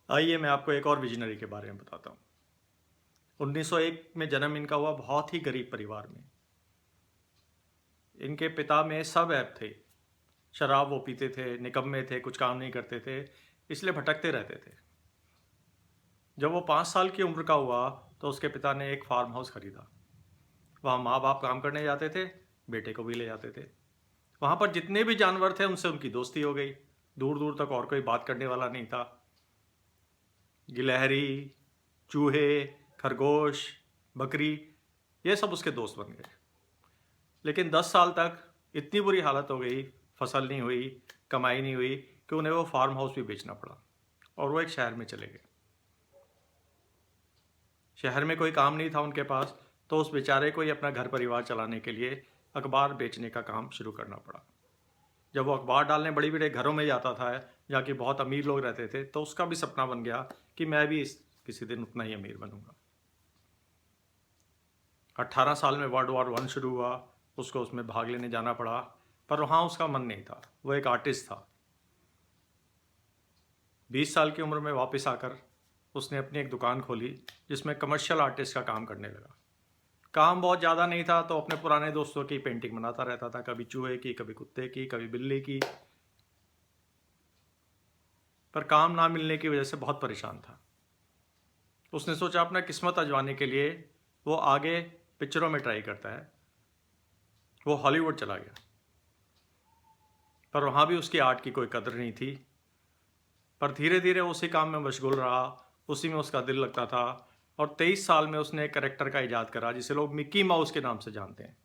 आइए मैं आपको एक और विजनरी के बारे में बताता हूँ। 1901 में जन्म इनका हुआ, बहुत ही गरीब परिवार में। इनके पिता में सब ऐब थे। शराब वो पीते थे, निकम्मे थे, कुछ काम नहीं करते थे, इसलिए भटकते रहते थे। जब वो 5 साल की उम्र का हुआ तो उसके पिता ने एक फार्म हाउस खरीदा। वहाँ माँ बाप काम करने जाते थे, बेटे को भी ले जाते थे। वहाँ पर जितने भी जानवर थे उनसे उनकी दोस्ती हो गई। दूर दूर तक और कोई बात करने वाला नहीं था। गिलहरी, चूहे, खरगोश, बकरी, ये सब उसके दोस्त बन गए। लेकिन 10 साल तक इतनी बुरी हालत हो गई, फसल नहीं हुई, कमाई नहीं हुई कि उन्हें वो फार्म हाउस भी बेचना पड़ा और वो एक शहर में चले गए। शहर में कोई काम नहीं था उनके पास, तो उस बेचारे को ही अपना घर परिवार चलाने के लिए अखबार बेचने का काम शुरू करना पड़ा। जब वो अखबार डालने बड़ी बड़े घरों में जाता था, जहाँ कि बहुत अमीर लोग रहते थे, तो उसका भी सपना बन गया कि मैं भी किसी दिन उतना ही अमीर बनूंगा। 18 साल में वर्ल्ड वॉर 1 शुरू हुआ, उसको उसमें भाग लेने जाना पड़ा, पर वहाँ उसका मन नहीं था। वो एक आर्टिस्ट था। 20 साल की उम्र में वापस आकर उसने अपनी एक दुकान खोली, जिसमें कमर्शियल आर्टिस्ट का काम करने लगा। काम बहुत ज़्यादा नहीं था, तो अपने पुराने दोस्तों की पेंटिंग बनाता रहता था, कभी चूहे की, कभी कुत्ते की, कभी बिल्ली की। पर काम ना मिलने की वजह से बहुत परेशान था। उसने सोचा अपना किस्मत आजमाने के लिए वो आगे पिक्चरों में ट्राई करता है। वो हॉलीवुड चला गया, पर वहाँ भी उसकी आर्ट की कोई कदर नहीं थी। पर धीरे धीरे उसी काम में मशगूल रहा, उसी में उसका दिल लगता था। और 23 साल में उसने एक कैरेक्टर का इजाद करा जिसे लोग मिकी माउस के नाम से जानते हैं।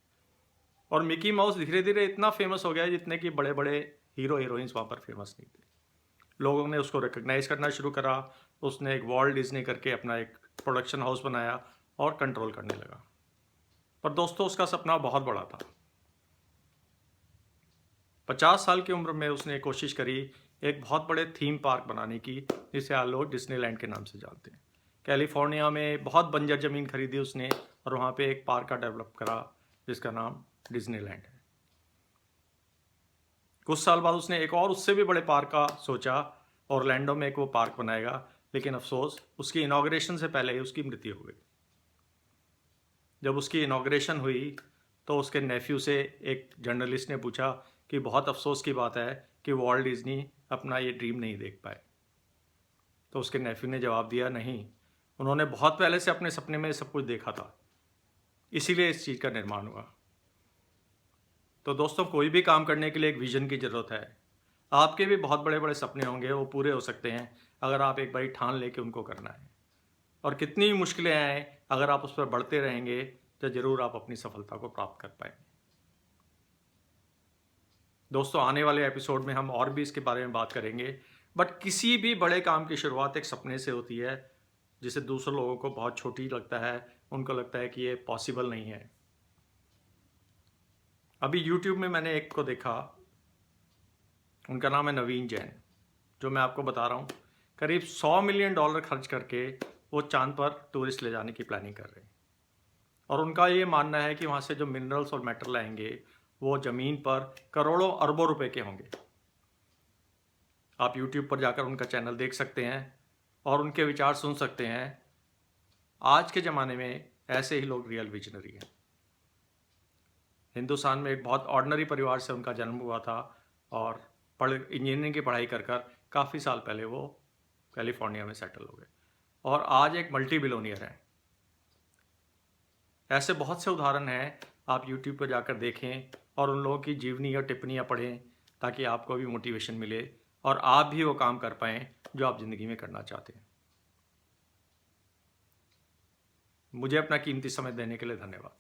और मिकी माउस धीरे धीरे इतना फेमस हो गया जितने कि बड़े बड़े हीरो हीरोइंस वहाँ पर फेमस नहीं थे। लोगों ने उसको रिकग्नाइज करना शुरू करा। उसने एक वॉल्ट डिज्नी करके अपना एक प्रोडक्शन हाउस बनाया और कंट्रोल करने लगा। पर दोस्तों, उसका सपना बहुत बड़ा था। 50 साल की उम्र में उसने कोशिश करी एक बहुत बड़े थीम पार्क बनाने की, जिसे आज लोग डिज्नीलैंड के नाम से जानते हैं। कैलिफोर्निया में बहुत बंजर ज़मीन खरीदी उसने और वहाँ पे एक पार्क का डेवलप करा, जिसका नाम डिज्नीलैंड है। कुछ साल बाद उसने एक और उससे भी बड़े पार्क का सोचा। ऑरलैंडो में एक वो पार्क बनाएगा, लेकिन अफसोस उसकी इनॉग्रेशन से पहले ही उसकी मृत्यु हो गई। जब उसकी इनॉग्रेशन हुई तो उसके नेफ्यू से एक जर्नलिस्ट ने पूछा कि बहुत अफसोस की बात है कि वॉल्ट डिज्नी अपना ये ड्रीम नहीं देख पाए। तो उसके नेफ्यू ने जवाब दिया, नहीं, उन्होंने बहुत पहले से अपने सपने में सब कुछ देखा था, इसीलिए इस चीज़ का निर्माण हुआ। तो दोस्तों, कोई भी काम करने के लिए एक विजन की ज़रूरत है। आपके भी बहुत बड़े बड़े सपने होंगे, वो पूरे हो सकते हैं अगर आप एक बारी ठान लेके उनको करना है। और कितनी भी मुश्किलें आए, अगर आप उस पर बढ़ते रहेंगे तो ज़रूर आप अपनी सफलता को प्राप्त कर पाएंगे। दोस्तों, आने वाले एपिसोड में हम और भी इसके बारे में बात करेंगे। बट किसी भी बड़े काम की शुरुआत एक सपने से होती है, जिसे दूसरे लोगों को बहुत छोटी लगता है, उनको लगता है कि ये पॉसिबल नहीं है। अभी यूट्यूब में मैंने एक को देखा, उनका नाम है नवीन जैन। जो मैं आपको बता रहा हूँ, करीब $100 मिलियन खर्च करके वो चांद पर टूरिस्ट ले जाने की प्लानिंग कर रहे हैं। और उनका ये मानना है कि वहाँ से जो मिनरल्स और मेटल आएंगे वो ज़मीन पर करोड़ों अरबों रुपए के होंगे। आप YouTube पर जाकर उनका चैनल देख सकते हैं और उनके विचार सुन सकते हैं। आज के ज़माने में ऐसे ही लोग रियल विजनरी हैं। हिंदुस्तान में एक बहुत ऑर्डिनरी परिवार से उनका जन्म हुआ था और इंजीनियरिंग की पढ़ाई कर काफ़ी साल पहले वो कैलिफोर्निया में सेटल हो गए और आज एक मल्टी बिलोनियर हैं। ऐसे बहुत से उदाहरण हैं, आप YouTube पर जाकर देखें और उन लोगों की जीवनी और टिप्पणियाँ पढ़ें, ताकि आपको भी मोटिवेशन मिले और आप भी वो काम कर पाएँ जो आप ज़िंदगी में करना चाहते हैं। मुझे अपना कीमती समय देने के लिए धन्यवाद।